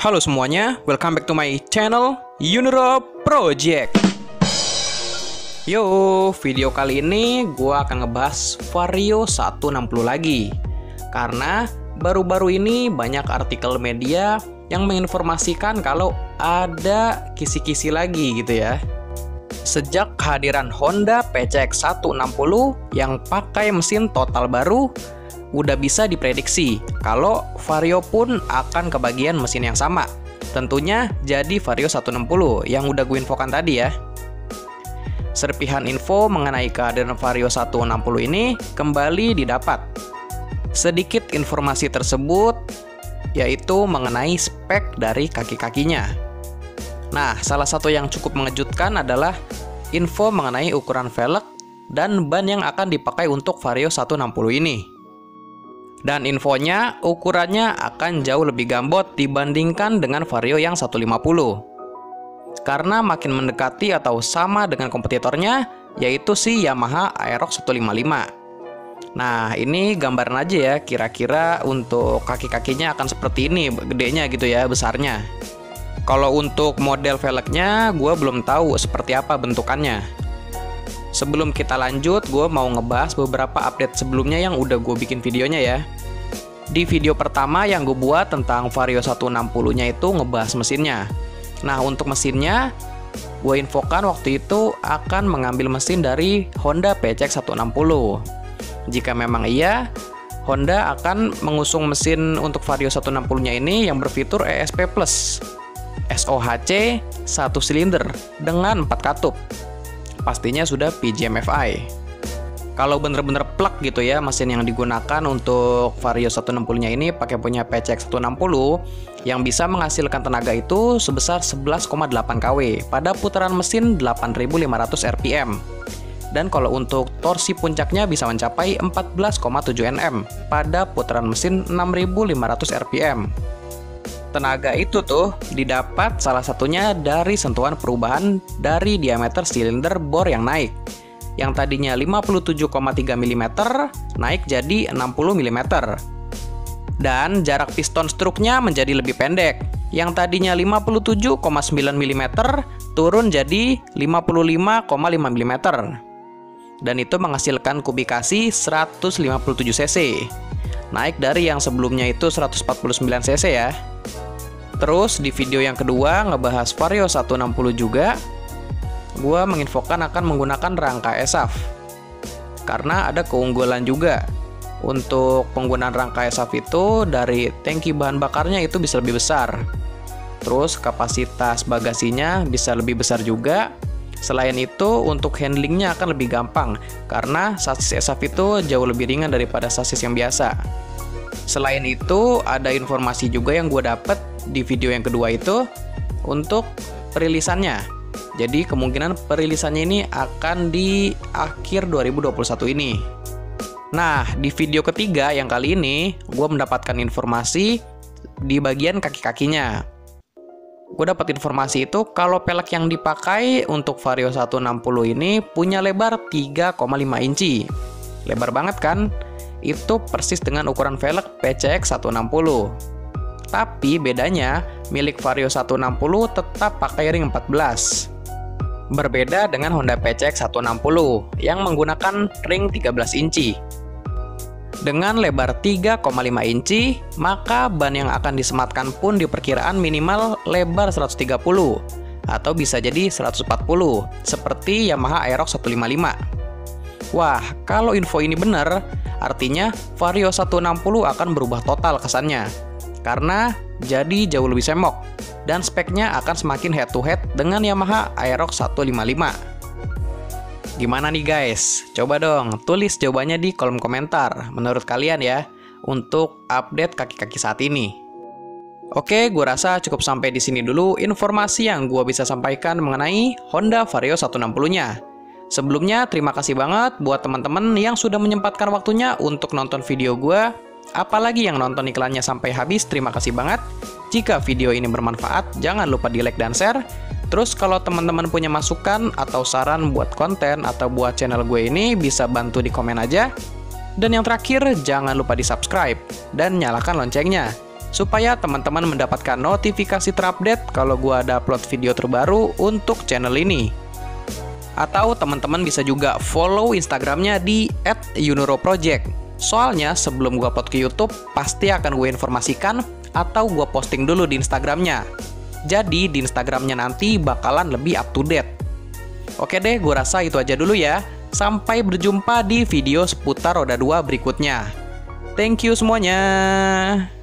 Halo semuanya, welcome back to my channel Uniro Project. Yo, video kali ini gua akan ngebahas Vario 160 lagi. Karena baru-baru ini banyak artikel media yang menginformasikan kalau ada kisi-kisi lagi gitu ya. Sejak kehadiran Honda PCX 160 yang pakai mesin total baru, udah bisa diprediksi kalau Vario pun akan kebagian mesin yang sama. Tentunya jadi Vario 160 yang udah gue infokan tadi ya. Serpihan info mengenai kehadiran Vario 160 ini kembali didapat. Sedikit informasi tersebut yaitu mengenai spek dari kaki-kakinya. Nah, salah satu yang cukup mengejutkan adalah info mengenai ukuran velg dan ban yang akan dipakai untuk Vario 160 ini. Dan infonya ukurannya akan jauh lebih gambot dibandingkan dengan Vario yang 150. Karena makin mendekati atau sama dengan kompetitornya, yaitu si Yamaha Aerox 155. Nah, ini gambaran aja ya, kira-kira untuk kaki-kakinya akan seperti ini, gedenya gitu ya, besarnya. Kalau untuk model velgnya, gue belum tahu seperti apa bentukannya. Sebelum kita lanjut, gue mau ngebahas beberapa update sebelumnya yang udah gue bikin videonya ya. Di video pertama yang gue buat tentang Vario 160-nya itu ngebahas mesinnya. Nah, untuk mesinnya, gue infokan waktu itu akan mengambil mesin dari Honda PCX 160. Jika memang iya, Honda akan mengusung mesin untuk Vario 160-nya ini yang berfitur ESP Plus. SOHC 1 silinder dengan 4 katup. Pastinya sudah PGM-FI. Kalau bener-bener plug gitu ya, mesin yang digunakan untuk Vario 160-nya ini pakai punya PCX 160 yang bisa menghasilkan tenaga itu sebesar 11,8 kW pada putaran mesin 8.500 rpm. Dan kalau untuk torsi puncaknya bisa mencapai 14,7 Nm pada putaran mesin 6.500 rpm. Tenaga itu tuh didapat salah satunya dari sentuhan perubahan dari diameter silinder bor yang naik. Yang tadinya 57,3 mm naik jadi 60 mm. Dan jarak piston struknya menjadi lebih pendek. Yang tadinya 57,9 mm turun jadi 55,5 mm. Dan itu menghasilkan kubikasi 157 cc. Naik dari yang sebelumnya itu 149 cc ya. Terus di video yang kedua ngebahas Vario 160 juga, gua menginfokan akan menggunakan rangka ESAF. Karena ada keunggulan juga. Untuk penggunaan rangka ESAF itu dari tangki bahan bakarnya itu bisa lebih besar. Terus kapasitas bagasinya bisa lebih besar juga. Selain itu untuk handlingnya akan lebih gampang karena sasis ESAF itu jauh lebih ringan daripada sasis yang biasa. Selain itu ada informasi juga yang gue dapet di video yang kedua itu untuk perilisannya. Jadi kemungkinan perilisannya ini akan di akhir 2021 ini. Nah, di video ketiga yang kali ini gue mendapatkan informasi di bagian kaki-kakinya. Gue dapat informasi itu kalau pelek yang dipakai untuk Vario 160 ini punya lebar 3,5 inci. Lebar banget kan? Itu persis dengan ukuran velg PCX 160. Tapi bedanya, milik Vario 160 tetap pakai ring 14. Berbeda dengan Honda PCX 160 yang menggunakan ring 13 inci. Dengan lebar 3,5 inci, maka ban yang akan disematkan pun diperkiraan minimal lebar 130 atau bisa jadi 140 seperti Yamaha Aerox 155. Wah, kalau info ini benar, artinya Vario 160 akan berubah total kesannya. Karena jadi jauh lebih semok dan speknya akan semakin head to head dengan Yamaha Aerox 155. Gimana nih guys? Coba dong tulis jawabannya di kolom komentar menurut kalian ya untuk update kaki-kaki saat ini. Oke, gue rasa cukup sampai di sini dulu informasi yang gue bisa sampaikan mengenai Honda Vario 160-nya. Sebelumnya terima kasih banget buat teman-teman yang sudah menyempatkan waktunya untuk nonton video gue. Apalagi yang nonton iklannya sampai habis, terima kasih banget. Jika video ini bermanfaat, jangan lupa di like dan share. Terus kalau teman-teman punya masukan atau saran buat konten atau buat channel gue ini, bisa bantu di komen aja. Dan yang terakhir, jangan lupa di subscribe dan nyalakan loncengnya. supaya teman-teman mendapatkan notifikasi terupdate kalau gua ada upload video terbaru untuk channel ini. Atau teman-teman bisa juga follow Instagramnya di @yunuroproject. Soalnya sebelum gua upload ke YouTube, pasti akan gue informasikan atau gua posting dulu di Instagramnya. Jadi di Instagramnya nanti bakalan lebih up to date. Oke deh, gua rasa itu aja dulu ya. Sampai berjumpa di video seputar roda 2 berikutnya. Thank you semuanya.